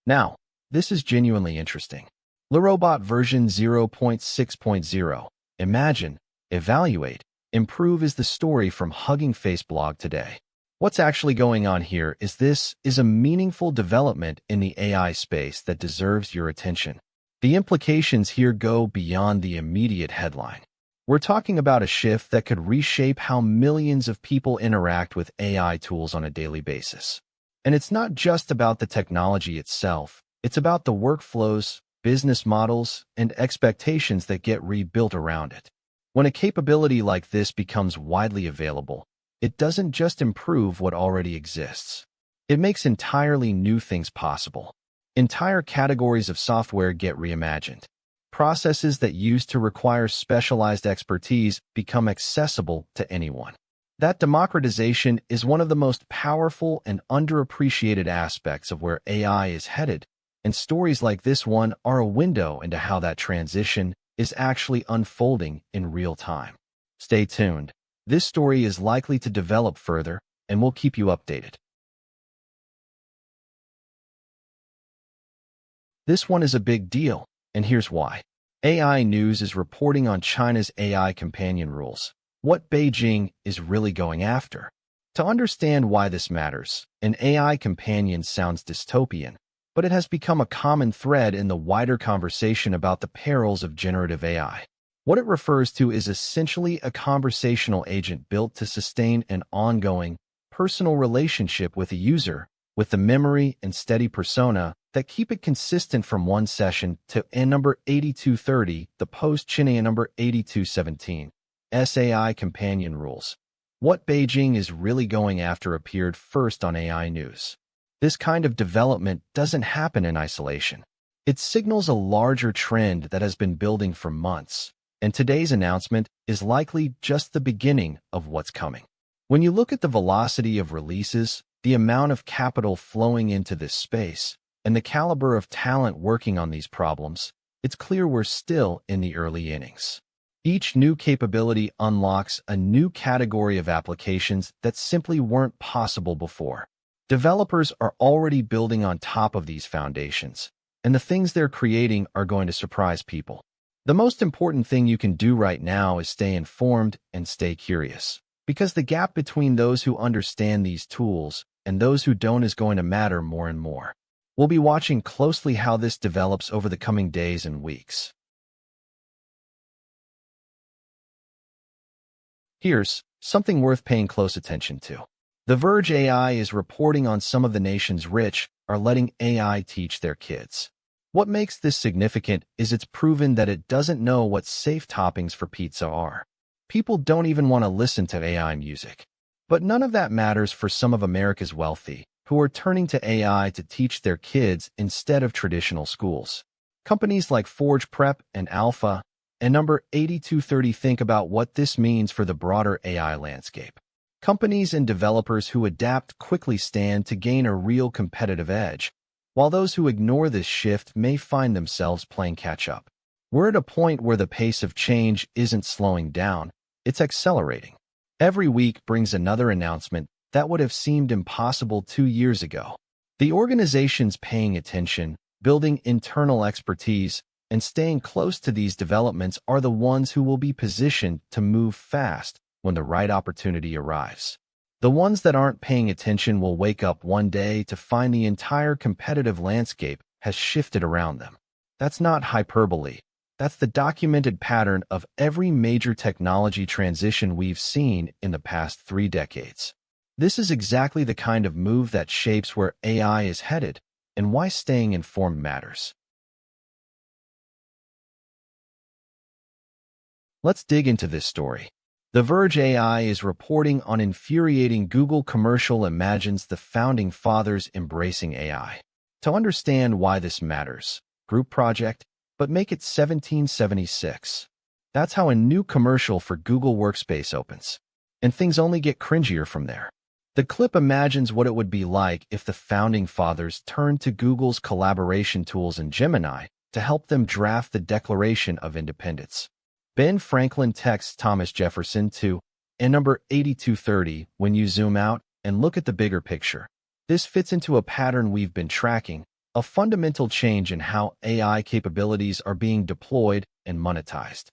Now, this is genuinely interesting. LeRobot version 0.6.0. Imagine, evaluate, improve is the story from HuggingFace Blog today. What's actually going on here is this is a meaningful development in the AI space that deserves your attention. The implications here go beyond the immediate headline. We're talking about a shift that could reshape how millions of people interact with AI tools on a daily basis. And it's not just about the technology itself, it's about the workflows, business models, and expectations that get rebuilt around it. When a capability like this becomes widely available, it doesn't just improve what already exists. It makes entirely new things possible. Entire categories of software get reimagined. Processes that used to require specialized expertise become accessible to anyone. That democratization is one of the most powerful and underappreciated aspects of where AI is headed, and stories like this one are a window into how that transition is actually unfolding in real time. Stay tuned. This story is likely to develop further, and we'll keep you updated. This one is a big deal, and here's why. AI News is reporting on China's AI companion rules, what Beijing is really going after. To understand why this matters, an AI companion sounds dystopian, but it has become a common thread in the wider conversation about the perils of generative AI. What it refers to is essentially a conversational agent built to sustain an ongoing, personal relationship with a user, with the memory and steady persona that keep it consistent from one session to number 8230, the post-China number 8217. SAI companion rules. What Beijing is really going after appeared first on AI News. This kind of development doesn't happen in isolation. It signals a larger trend that has been building for months, and today's announcement is likely just the beginning of what's coming. When you look at the velocity of releases, the amount of capital flowing into this space, and the caliber of talent working on these problems, it's clear we're still in the early innings. Each new capability unlocks a new category of applications that simply weren't possible before. Developers are already building on top of these foundations, and the things they're creating are going to surprise people. The most important thing you can do right now is stay informed and stay curious, because the gap between those who understand these tools and those who don't is going to matter more and more. We'll be watching closely how this develops over the coming days and weeks. Here's something worth paying close attention to. The Verge AI is reporting on some of the nation's rich are letting AI teach their kids. What makes this significant is it's proven that it doesn't know what safe toppings for pizza are. People don't even want to listen to AI music. But none of that matters for some of America's wealthy, who are turning to AI to teach their kids instead of traditional schools. Companies like Forge Prep and Alpha and number 8230 think about what this means for the broader AI landscape. Companies and developers who adapt quickly stand to gain a real competitive edge, while those who ignore this shift may find themselves playing catch-up. We're at a point where the pace of change isn't slowing down, it's accelerating. Every week brings another announcement that would have seemed impossible 2 years ago. The organizations paying attention, building internal expertise, and staying close to these developments are the ones who will be positioned to move fast when the right opportunity arrives. The ones that aren't paying attention will wake up one day to find the entire competitive landscape has shifted around them. That's not hyperbole. That's the documented pattern of every major technology transition we've seen in the past 3 decades. This is exactly the kind of move that shapes where AI is headed and why staying informed matters. Let's dig into this story. The Verge AI is reporting on Infuriating Google commercial imagines the founding fathers embracing AI. To understand why this matters, group project, but make it 1776. That's how a new commercial for Google Workspace opens. And things only get cringier from there. The clip imagines what it would be like if the founding fathers turned to Google's collaboration tools in Gemini to help them draft the Declaration of Independence. Ben Franklin texts Thomas Jefferson to number 8230 when you zoom out and look at the bigger picture. This fits into a pattern we've been tracking, a fundamental change in how AI capabilities are being deployed and monetized.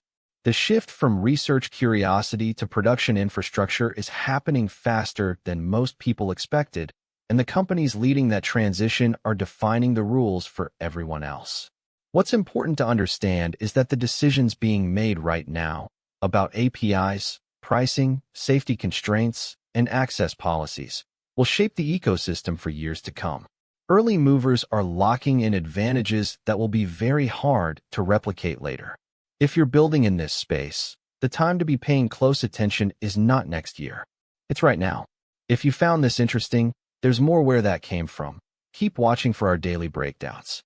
The shift from research curiosity to production infrastructure is happening faster than most people expected, and the companies leading that transition are defining the rules for everyone else. What's important to understand is that the decisions being made right now about APIs, pricing, safety constraints, and access policies will shape the ecosystem for years to come. Early movers are locking in advantages that will be very hard to replicate later. If you're building in this space, the time to be paying close attention is not next year. It's right now. If you found this interesting, there's more where that came from. Keep watching for our daily breakdowns.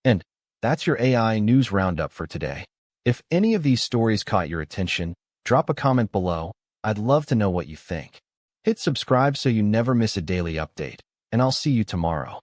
And that's your AI news roundup for today. If any of these stories caught your attention, drop a comment below. I'd love to know what you think. Hit subscribe so you never miss a daily update, and I'll see you tomorrow.